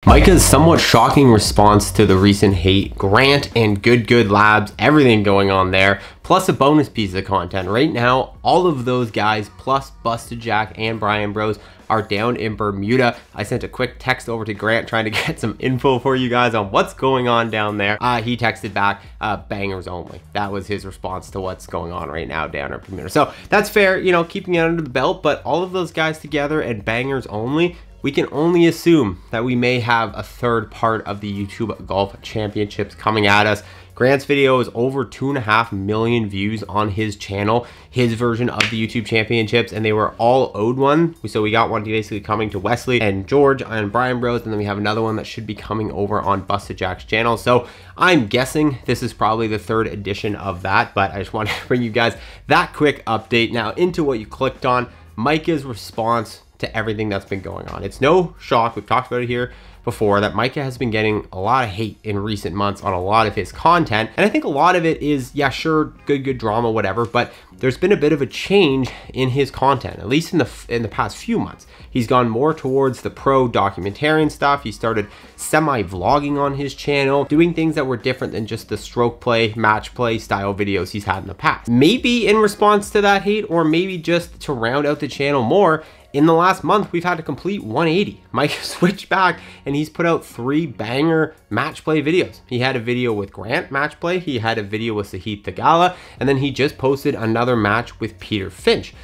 Micah's somewhat shocking response to the recent hate, Grant and Good Labs, everything going on there, plus a bonus piece of content. Right now, all of those guys, plus Busted Jack and Brian Bros, are down in Bermuda. I sent a quick text over to Grant trying to get some info for you guys on what's going on down there. He texted back, bangers only. That was his response to what's going on right now down in Bermuda. So that's fair, you know, keeping it under the belt, but all of those guys together and bangers only, we can only assume that we may have a third part of the YouTube Golf Championships coming at us. Grant's video is over 2.5 million views on his channel, his version of the YouTube Championships, and they were all owed one. So we got one basically coming to Wesley and George and Brian Bros, and then we have another one that should be coming over on Busted Jack's channel. So I'm guessing this is probably the third edition of that, but I just wanted to bring you guys that quick update. Now into what you clicked on, Micah's response to everything that's been going on. It's no shock, we've talked about it here before, that Micah has been getting a lot of hate in recent months on a lot of his content. And I think a lot of it is, yeah, sure, good drama, whatever, but there's been a bit of a change in his content, at least in the past few months. He's gone more towards the pro documentarian stuff. He started semi-vlogging on his channel, doing things that were different than just the stroke play, match play style videos he's had in the past. Maybe in response to that hate, or maybe just to round out the channel more, in the last month, we've had a complete 180. Mike switched back and he's put out 3 banger match play videos. He had a video with Grant match play, he had a video with Sahith Thagala, and then he just posted another match with Peter Finch.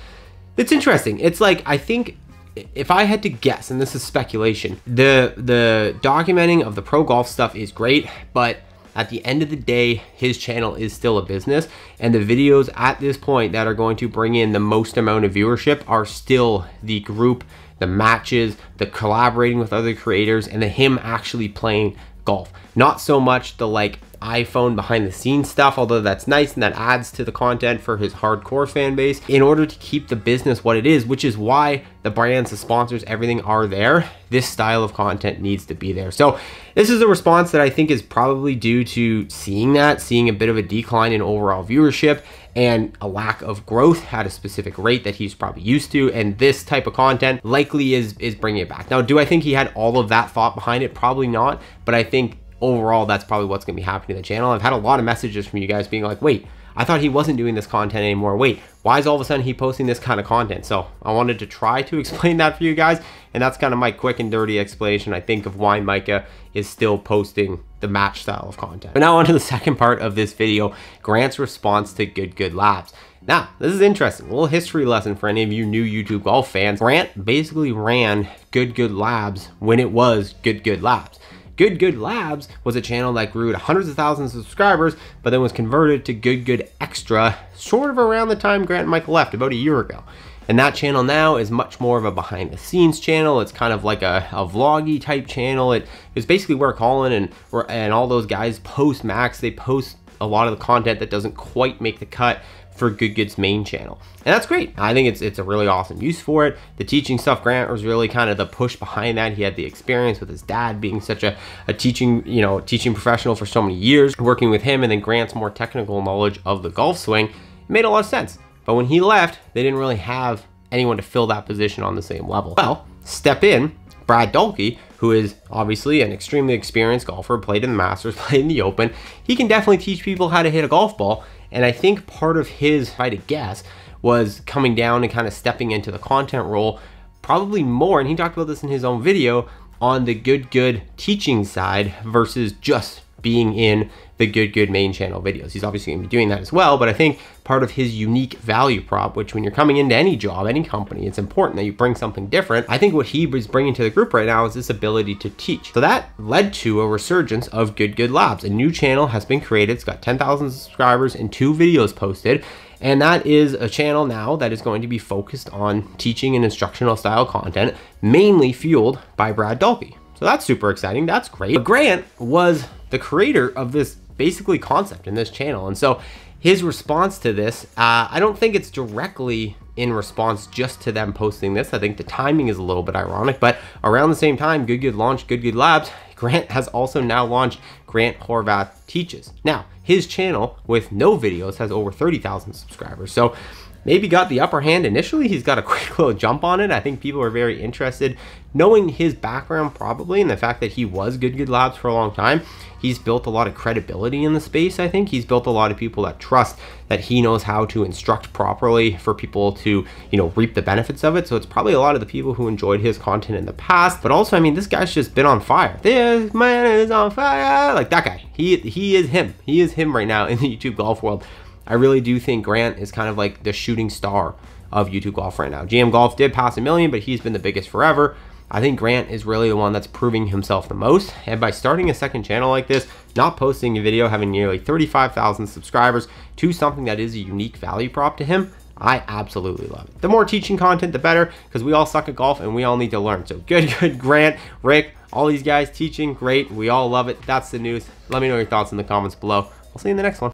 It's interesting. It's like, I think if I had to guess, and this is speculation, the documenting of the pro golf stuff is great, but at the end of the day, his channel is still a business, and the videos at this point that are going to bring in the most amount of viewership are still the group, the matches, the collaborating with other creators, and the him actually playing golf. Not so much the like iPhone behind the scenes stuff, although that's nice and that adds to the content for his hardcore fan base, in order to keep the business what it is, which is why the brands, the sponsors, everything are there. This style of content needs to be there. So this is a response that I think is probably due to seeing a bit of a decline in overall viewership and a lack of growth at a specific rate that he's probably used to, and this type of content likely is bringing it back. Now, do I think he had all of that thought behind it? Probably not, but I think overall that's probably what's going to be happening to the channel. I've had a lot of messages from you guys being like, wait, I thought he wasn't doing this content anymore. Wait, why is all of a sudden he posting this kind of content? So I wanted to try to explain that for you guys, and that's kind of my quick and dirty explanation, I think, of why Micah is still posting the match style of content. But now on to the second part of this video, Grant's response to Good Labs. Now, this is interesting. A little history lesson for any of you new YouTube golf fans. Grant basically ran Good Labs when it was Good Labs. Good Labs was a channel that grew to hundreds of thousands of subscribers, but then was converted to Good Extra sort of around the time Grant and Micah left, about a year ago. And that channel now is much more of a behind the scenes channel. It's kind of like a vloggy type channel. It is basically where Colin and all those guys post Max. They post a lot of the content that doesn't quite make the cut for Good's main channel. And that's great. I think it's a really awesome use for it. The teaching stuff, Grant was really kind of the push behind that. He had the experience with his dad being such a teaching professional for so many years, working with him, and then Grant's more technical knowledge of the golf swing. It made a lot of sense. But when he left, they didn't really have anyone to fill that position on the same level. Well, step in Brad Dalkey, who is obviously an extremely experienced golfer, played in the Masters, played in the Open. He can definitely teach people how to hit a golf ball. And I think part of his, if I had to guess, was coming down and kind of stepping into the content role probably more, and he talked about this in his own video, on the Good teaching side versus just being in the Good main channel videos. He's obviously gonna be doing that as well, but I think part of his unique value prop, which when you're coming into any job, any company, it's important that you bring something different. I think what he was bringing to the group right now is this ability to teach. So that led to a resurgence of Good Labs. A new channel has been created. It's got 10,000 subscribers and 2 videos posted. And that is a channel now that is going to be focused on teaching and instructional style content, mainly fueled by Brad Dalkey. So that's super exciting. That's great. But Grant was the creator of this basically concept in this channel. And so his response to this, I don't think it's directly in response just to them posting this. I think the timing is a little bit ironic, but around the same time Good launched Good Labs, Grant has also now launched Grant Horvath Teaches. Now, his channel with no videos has over 30,000 subscribers. So maybe got the upper hand initially. He's got a quick little jump on it. I think people are very interested. Knowing his background probably, and the fact that he was Good Labs for a long time, he's built a lot of credibility in the space. I think he's built a lot of people that trust that he knows how to instruct properly for people to, you know, reap the benefits of it. So it's probably a lot of the people who enjoyed his content in the past. But also, I mean, this guy's just been on fire. This man is on fire. Like that guy. He is him. He is him right now in the YouTube golf world. I really do think Grant is kind of like the shooting star of YouTube golf right now. GM Golf did pass 1 million, but he's been the biggest forever. I think Grant is really the one that's proving himself the most. And by starting a second channel like this, not posting a video, having nearly 35,000 subscribers to something that is a unique value prop to him, I absolutely love it. The more teaching content, the better, because we all suck at golf and we all need to learn. So good, Grant, Rick, all these guys teaching, great. We all love it. That's the news. Let me know your thoughts in the comments below. I'll see you in the next one.